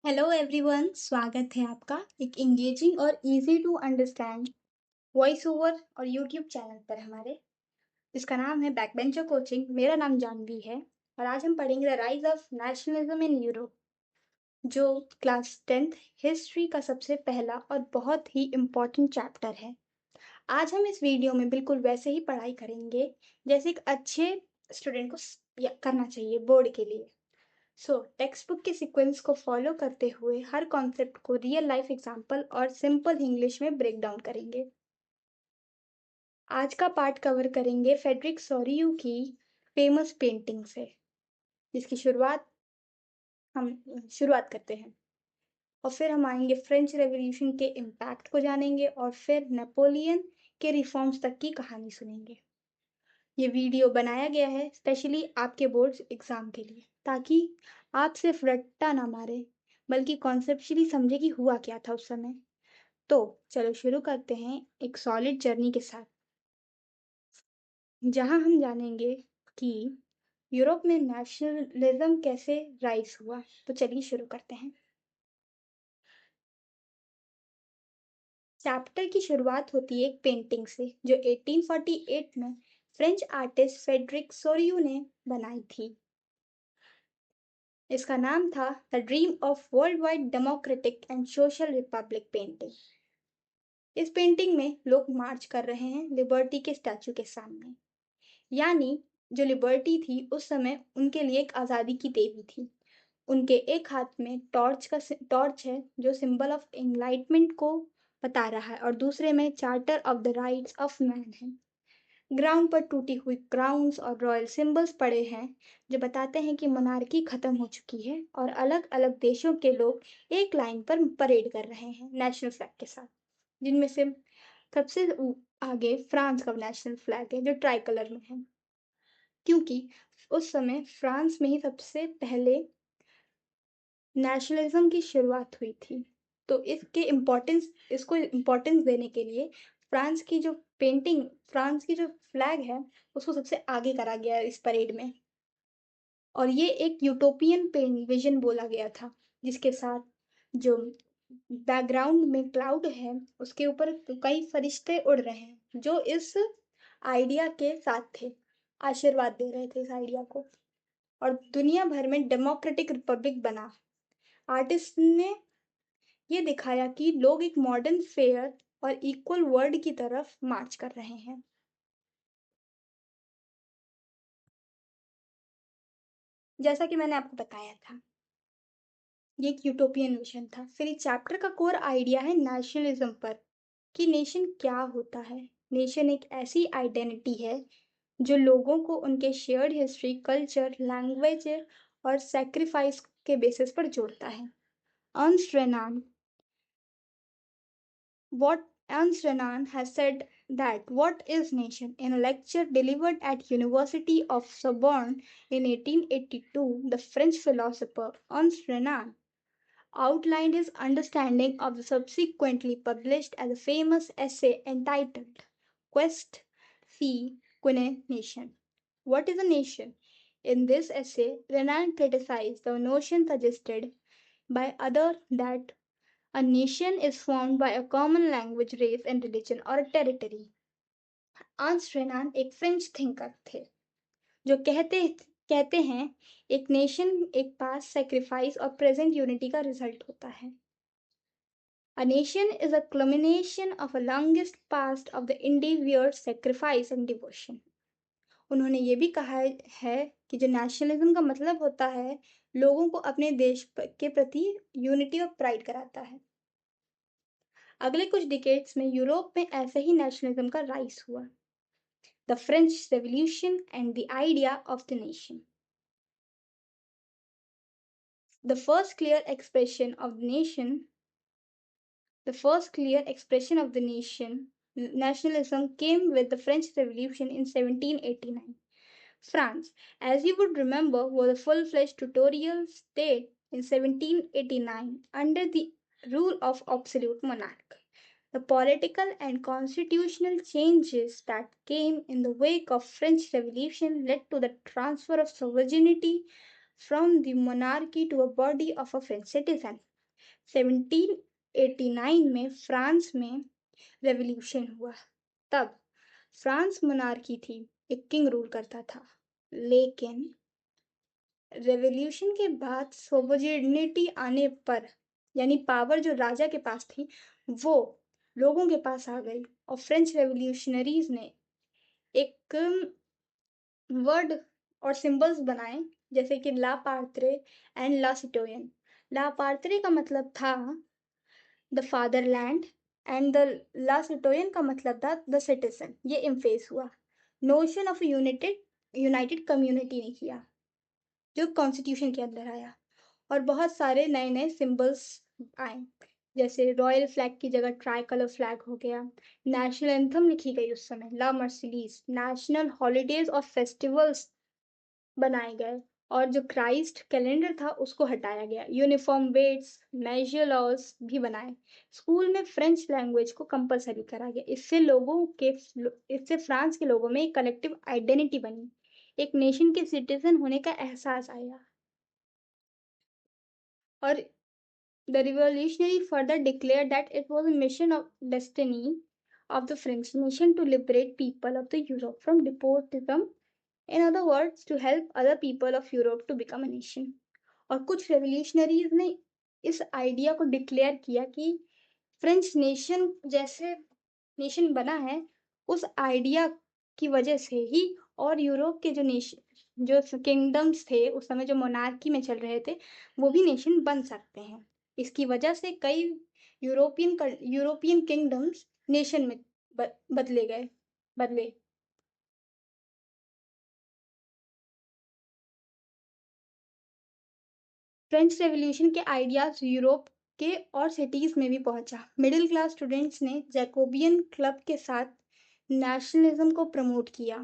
Hello everyone, स्वागत है आपका एक इंगेजिंग और easy to understand voice over और यूट्यूब चैनल पर हमारे। इसका नाम है बैक बेंचर कोचिंग। मेरा नाम जानवी है और आज हम पढ़ेंगे the rise of nationalism in Europe, जो क्लास 10th हिस्ट्री का सबसे पहला और बहुत ही इम्पोर्टेंट चैप्टर है। आज हम इस वीडियो में बिल्कुल वैसे ही पढ़ाई करेंगे जैसे एक अच्छे स्टूडेंट को करना चाहिए बोर्ड के लिए। टेक्स्ट बुक के सीक्वेंस को फॉलो करते हुए हर कॉन्सेप्ट को रियल लाइफ एग्जांपल और सिंपल इंग्लिश में ब्रेक डाउन करेंगे। आज का पार्ट कवर करेंगे फेडरिक सोरियू की फेमस पेंटिंग से, जिसकी शुरुआत करते हैं। और फिर हम आएंगे फ्रेंच रेवोल्यूशन के इम्पैक्ट को जानेंगे और फिर नेपोलियन के रिफॉर्म्स तक की कहानी सुनेंगे। ये वीडियो बनाया गया है स्पेशली आपके बोर्ड एग्जाम के लिए, ताकि आप सिर्फ रट्टा ना मारे बल्कि कॉन्सेप्चुअली समझे कि हुआ क्या था उस समय। तो चलो शुरू करते हैं एक सॉलिड जर्नी के साथ, जहां हम जानेंगे कि यूरोप में नेशनलिज्म कैसे राइज हुआ। तो चलिए शुरू करते हैं। चैप्टर की शुरुआत होती है एक पेंटिंग से जो 1848 में फ्रेंच आर्टिस्ट फेडरिक सोरियू ने बनाई थी। इसका नाम था the dream of world wide democratic and social Republic painting. इस पेंटिंग में लोग मार्च कर रहे हैं लिबर्टी के स्टैचू के सामने, यानी जो लिबर्टी थी उस समय उनके लिए एक आज़ादी की देवी थी। उनके एक हाथ में टॉर्च है जो सिंबल ऑफ एनलाइटमेंट को बता रहा है और दूसरे में charter of the rights of man है। ग्राउंड पर टूटी हुई क्राउन्स और रॉयल सिंबल्स पड़े हैं जो बताते हैं कि मोनार्की खत्म हो चुकी है और अलग अलग देशों के लोग एक लाइन पर परेड कर रहे हैं नेशनल फ्लैग के साथ, जिनमें से सबसे आगे फ्रांस का नेशनल फ्लैग है जो ट्राई कलर में है, क्योंकि उस समय फ्रांस में ही सबसे पहले नेशनलिज्म की शुरुआत हुई थी। तो इसको इम्पोर्टेंस देने के लिए फ्रांस की जो फ्लैग है उसको सबसे आगे करा गया है इस परेड में। और ये एक यूटोपियन विजन बोला गया था, जिसके साथ जो बैकग्राउंड में क्लाउड है उसके ऊपर कई फरिश्ते उड़ रहे हैं जो इस आइडिया के साथ थे, आशीर्वाद दे रहे थे इस आइडिया को। और दुनिया भर में डेमोक्रेटिक रिपब्लिक बना। आर्टिस्ट ने ये दिखाया कि लोग एक मॉडर्न फेयर और इक्वल वर्ल्ड की तरफ मार्च कर रहे हैं। जैसा कि मैंने आपको बताया था, ये एक यूटोपियन विजन था। फिर इस चैप्टर का कोर आइडिया है नेशनलिज्म पर, कि नेशन क्या होता है। नेशन एक ऐसी आइडेंटिटी है जो लोगों को उनके शेयर्ड हिस्ट्री, कल्चर, लैंग्वेज और सेक्रीफाइस के बेसिस पर जोड़ता है। Ernst Renan What Ernst Renan has said that what is nation in a lecture delivered at University of Sorbonne in 1882, the French philosopher Ernst Renan outlined his understanding of the subsequently published as a famous essay entitled Quest fee Quine Nation. What is a nation? In this essay, Renan criticized the notion suggested by others that a nation is formed by a common language, race, and religion or a territory. आंस रेनान एक French thinker थे जो कहते हैं एक nation एक past sacrifice और present unity का result होता है। A nation is a culmination of a longest past of the individual sacrifice and devotion. उन्होंने ये भी कहा है कि जो नेशनलिज्म का मतलब होता है लोगों को अपने देश के प्रति यूनिटी और प्राइड कराता है। अगले कुछ डिकेड्स में यूरोप में ऐसे ही नेशनलिज्म का राइज हुआ। The French revolution and the idea of the nation. The first clear expression of the nation, the first clear expression of the nationalism came with the French Revolution in 1789. France, as you would remember, was a full-fledged tutorial state in 1789 under the rule of absolute monarch. The political and constitutional changes that came in the wake of French Revolution led to the transfer of sovereignty from the monarchy to a body of a French citizen. 1789 में France में revolution हुआ। तब France monarchy थी, एक king rule करता था। लेकिन revolution के बाद सोवरेनिटी आने पर, यानी पावर जो राजा के पास थी वो लोगों के पास आ गई, और फ्रेंच रेवोल्यूशनरीज ने एक वर्ड और सिंबल्स बनाए, जैसे कि ला पार्त्रे एंड ला सिटोयन। ला पार्त्रे का मतलब था द फादरलैंड, एंड द ला सिटोयन का मतलब था द सिटीजन। ये इम्फेस हुआ। Notion of United United community ने किया, जो कॉन्स्टिट्यूशन के अंदर आया। और बहुत सारे नए नए सिंबल्स आए, जैसे रॉयल फ्लैग की जगह ट्राई कलर फ्लैग हो गया। नेशनल एंथम लिखी गई उस समय, ला मर्सिडीज। नेशनल हॉलीडेज और फेस्टिवल्स बनाए गए, और जो क्राइस्ट कैलेंडर था उसको हटाया गया। यूनिफॉर्म वेट्स, मेजर लॉज भी बनाए। स्कूल में फ्रेंच लैंग्वेज को कंपलसरी करा गया। इससे फ्रांस के लोगों में एक कलेक्टिव आइडेंटिटी बनी, एक नेशन के सिटीजन होने का एहसास आया। और the revolutionary further declared that it was a mission of destiny of the French nation to liberate people of the Europe from despotism. In other words, to help other people of Europe to become a nation. और कुछ revolutionaries ने इस idea को declare किया कि French nation जैसे nation बना है उस आइडिया की वजह से ही, और यूरोप के जो किंगडम्स थे उस समय, जो मोनार्की में चल रहे थे, वो भी नेशन बन सकते हैं। इसकी वजह से कई यूरोपियन किंगडम्स नेशन में बदले। फ्रेंच रेवोल्यूशन के आइडियाज यूरोप के और सिटीज में भी पहुंचा। मिडिल क्लास स्टूडेंट्स ने जैकोबियन क्लब के साथ नेशनलिज्म को प्रमोट किया।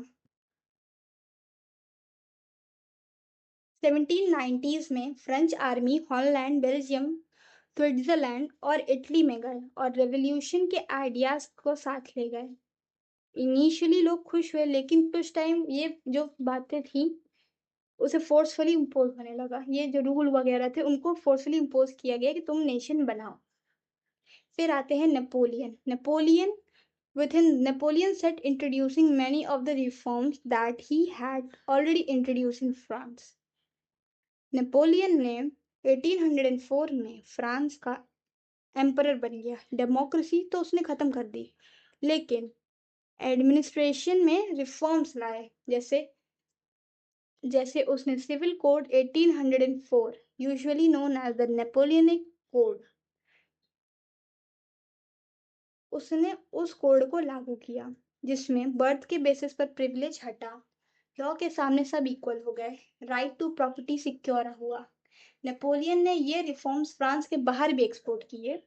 1790s में French army Holland, Belgium, Switzerland और इटली में गए और रेवोल्यूशन के आइडियाज को साथ ले गए। इनिशियली लोग खुश हुए, लेकिन कुछ टाइम ये जो बातें थी उसे फोर्सफुली इम्पोज होने लगा। ये जो रूल वगैरह थे उनको फोर्सफुली इम्पोज किया गया कि तुम नेशन बनाओ। फिर आते हैं Napoleon. Napoleon set introducing many of the reforms that he had already introduced in France. Napoleon ने 1804 में फ्रांस का एम्परर बन गया। डेमोक्रेसी तो उसने खत्म कर दी, लेकिन एडमिनिस्ट्रेशन में रिफॉर्म्स लाए, जैसे उसने civil code 1804, usually known as the Napoleonic code, उसने उस कोड को लागू किया, जिसमें बर्थ के बेसिस पर प्रिविलेज हटा, लॉ के सामने सब इक्वल हो गए, राइट टू प्रॉपर्टी सिक्योर हुआ। नेपोलियन ने ये रिफॉर्म्स फ्रांस के बाहर भी एक्सपोर्ट किए,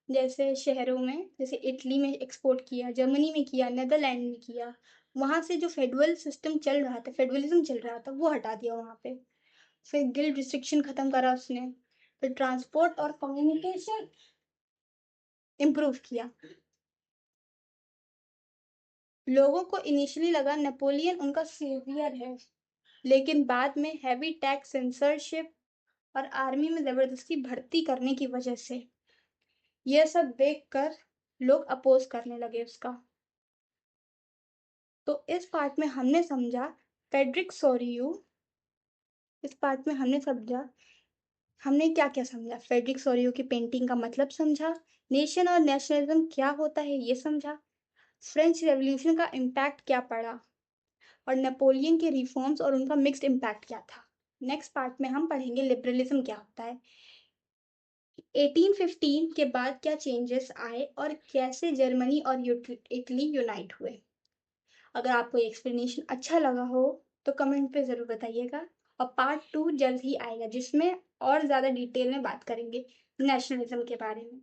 जैसे शहरों में, जैसे इटली में एक्सपोर्ट किया, जर्मनी में किया, नेदरलैंड में किया। वहां से जो फेडरलिज्म चल रहा था वो हटा दिया वहां पे। फिर गिल्ड रिस्ट्रिक्शन खत्म करा उसने। फिर ट्रांसपोर्ट और कम्युनिकेशन इम्प्रूव किया। लोगों को इनिशियली लगा नेपोलियन उनका सेवियर है, लेकिन बाद में हैवी टैक्स, सेंसरशिप और आर्मी में जबरदस्ती भर्ती करने की वजह से यह सब देखकर लोग अपोज करने लगे उसका। तो इस पार्ट में हमने समझा फेडरिक सोरियू इस पार्ट में हमने क्या क्या समझा। फेडरिक सोरियू की पेंटिंग का मतलब समझा, नेशन और नेशनलिज्म क्या होता है ये समझा, फ्रेंच रेवोल्यूशन का इम्पैक्ट क्या पड़ा, और नेपोलियन के रिफॉर्म्स और उनका मिक्स्ड इम्पैक्ट क्या था। नेक्स्ट पार्ट में हम पढ़ेंगे लिबरलिज्म क्या होता है, 1815 के बाद क्या चेंजेस आए और कैसे जर्मनी और इटली यूनाइट हुए। अगर आपको ये एक्सप्लेनेशन अच्छा लगा हो तो कमेंट पे ज़रूर बताइएगा, और पार्ट 2 जल्द ही आएगा, जिसमें और ज़्यादा डिटेल में बात करेंगे नेशनलिज्म के बारे में।